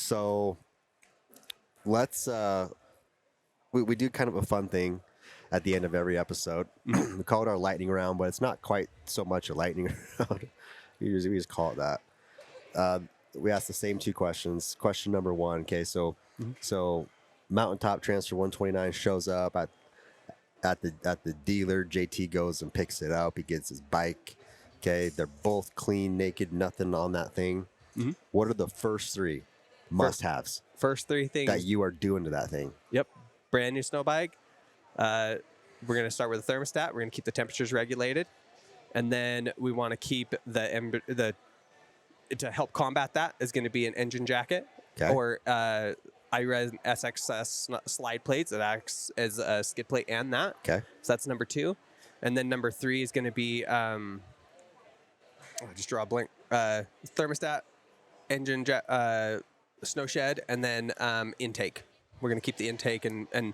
So let's we do kind of a fun thing at the end of every episode. We call it our lightning round, but it's not quite so much a lightning round. We just call it that. We ask the same two questions. Question number one. Okay, so MTN.TOP transfer 129 shows up at the dealer. JT goes and picks it up. He gets his bike. Okay, they're both clean, naked, nothing on that thing. What are the first three must-haves? First three things that you are doing to that thing. Yep, brand new snow bike. We're going to start with the thermostat. We're going to keep the temperatures regulated, and then we want to keep the to help combat that is going to be an engine jacket or IRES SXS slide plates that acts as a skid plate and that. Okay. So that's number 2, and then number 3 is going to be just draw a blank. Thermostat, engine, snow shed, and then intake. We're going to keep the intake and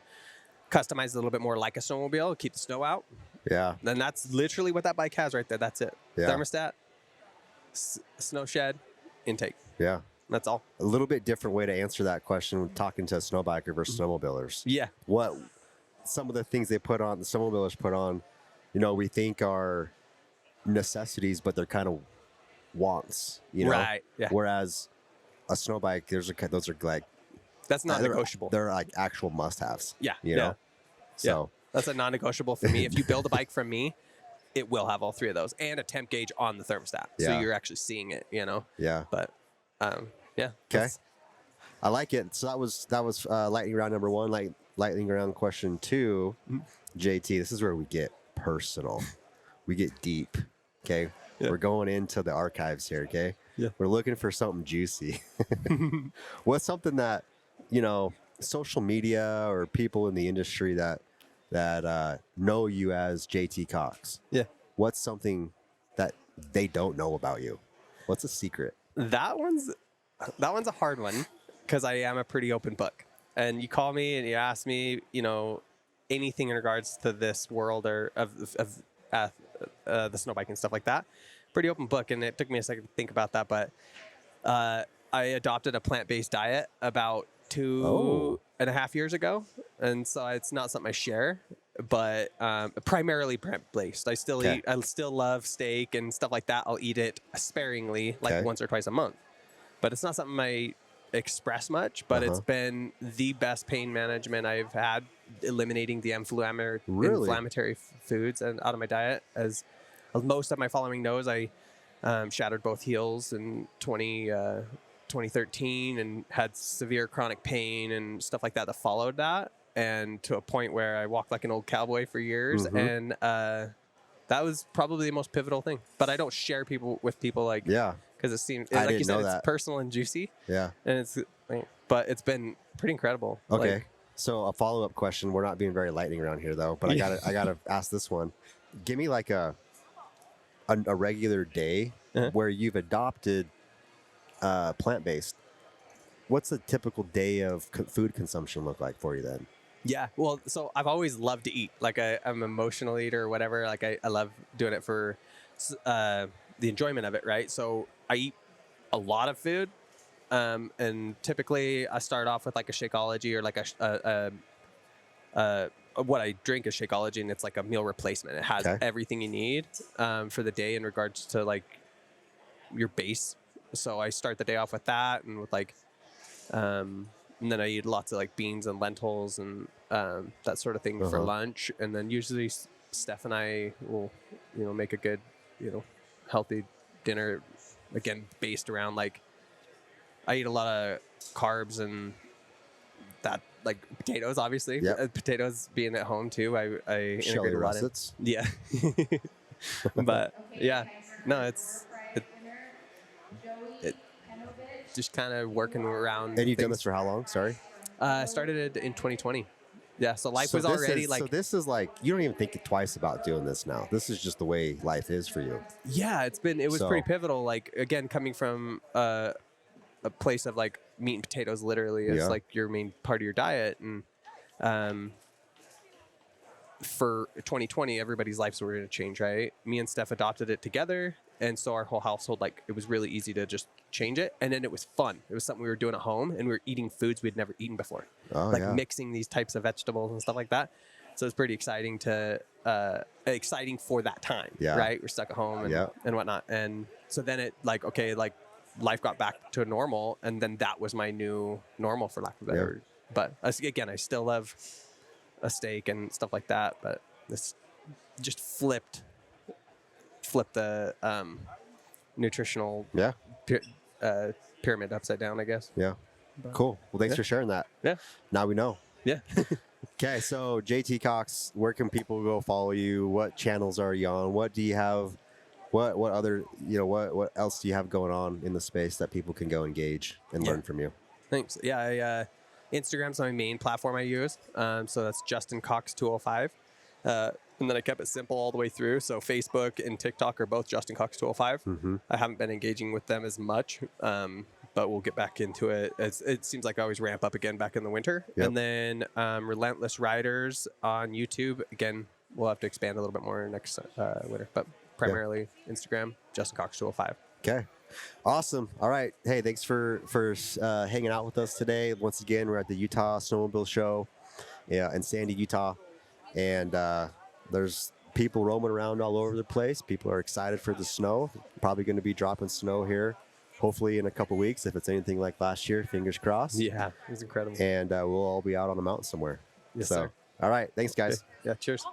customize it a little bit more like a snowmobile, keep the snow out. Yeah. Then that's literally what that bike has right there. That's it. Yeah. Thermostat, snow shed, intake. Yeah. That's all. A little bit different way to answer that question when talking to a snow biker versus snowmobilers. Yeah. What some of the things the snowmobilers put on, we think are necessities, but they're kind of wants, Right. Yeah. Whereas a snow bike, those are like that's not negotiable. They're like actual must-haves. Yeah. You know? So that's a non-negotiable for me. If you build a bike from me, it will have all 3 of those and a temp gauge on the thermostat, so you're actually seeing it. Yeah. But yeah. Okay. I like it. So that was lightning round number 1. Lightning round question 2. JT, this is where we get personal. We get deep. Okay. Yeah. We're going into the archives here. Okay. Yeah. We're looking for something juicy. What's something that, social media or people in the industry that know you as JT Cox? Yeah. What's something that they don't know about you? What's a secret? That one's a hard one because I am a pretty open book. And you call me and you ask me, anything in regards to this world or of the snow bike and stuff like that. Pretty open book, and it took me a second to think about that. But I adopted a plant-based diet about 2.5 years ago, and so it's not something I share, but primarily plant-based. I still eat. I still love steak and stuff like that. I'll eat it sparingly, like once or twice a month, but it's not something I express much. But it's been the best pain management I've had, eliminating the inflammatory foods and out of my diet. As most of my following knows, I shattered both heels in 2013 and had severe chronic pain and stuff like that followed that, and to a point where I walked like an old cowboy for years. And that was probably the most pivotal thing. But I don't share with people because it seems like you said, it's personal and juicy. Yeah. And but it's been pretty incredible. Okay. So a follow-up question. We're not being very lightning around here though, but I gotta ask this one. Give me like a regular day where you've adopted plant-based. What's a typical day of food consumption look like for you then? Yeah, well, so I've always loved to eat. Like I'm an emotional eater or whatever. Like I love doing it for the enjoyment of it, right? So I eat a lot of food, and typically I start off with like a Shakeology or like what I drink is Shakeology, and it's like a meal replacement. It has everything you need for the day in regards to like your base. So I start the day off with that, and with and then I eat lots of like beans and lentils and that sort of thing for lunch. And then usually Steph and I will, make a good, healthy dinner, again, based around like, I eat a lot of carbs and that, like potatoes, obviously. Potatoes being at home too. I integrate a lot in. Yeah. But yeah, no, it's just kind of working around. And you've done this for how long? Sorry. I started it in 2020. Yeah, so life was already like. So this is like, you don't even think twice about doing this now. This is just the way life is for you. Yeah, it was pretty pivotal. Like, again, coming from a place of like meat and potatoes literally is like your main part of your diet. And for 2020, everybody's lives were going to change, right? Me and Steph adopted it together. And so our whole household, like, it was really easy to just change it. And then it was fun. It was something we were doing at home, and we were eating foods we'd never eaten before. Oh, like yeah. mixing these types of vegetables and stuff like that. So it's pretty exciting exciting for that time, Yeah. right? We're stuck at home and whatnot. And so then it like, okay, like life got back to normal, and then that was my new normal, for lack of a better word. But again, I still love a steak and stuff like that, but this just flipped the nutritional pyramid upside down, I guess. Yeah. Cool. Well, thanks for sharing that. Yeah. Now we know. Yeah. Okay, so JT Cox, where can people go follow you? What channels are you on? What do you have? What other, what else do you have going on in the space that people can go engage and learn from you? Thanks. Yeah, Instagram's my main platform I use. So that's Justin Cox 205. And then I kept it simple all the way through. So Facebook and TikTok are both Justin Cox 205. Mm-hmm. I haven't been engaging with them as much, but we'll get back into it. It seems like I always ramp up again back in the winter. Yep. And then Relentless Riders on YouTube. Again, we'll have to expand a little bit more next winter, but primarily Instagram, Justin Cox 205. Okay. Awesome. All right. Hey, thanks for hanging out with us today. Once again, we're at the Utah Snowmobile Show in Sandy, Utah. And there's people roaming around all over the place. People are excited for the snow. Probably going to be dropping snow here, hopefully in a couple weeks. If it's anything like last year, fingers crossed. Yeah, it was incredible. And we'll all be out on the mountain somewhere. Yes, so, sir. All right. Thanks, guys. Okay. Yeah, cheers.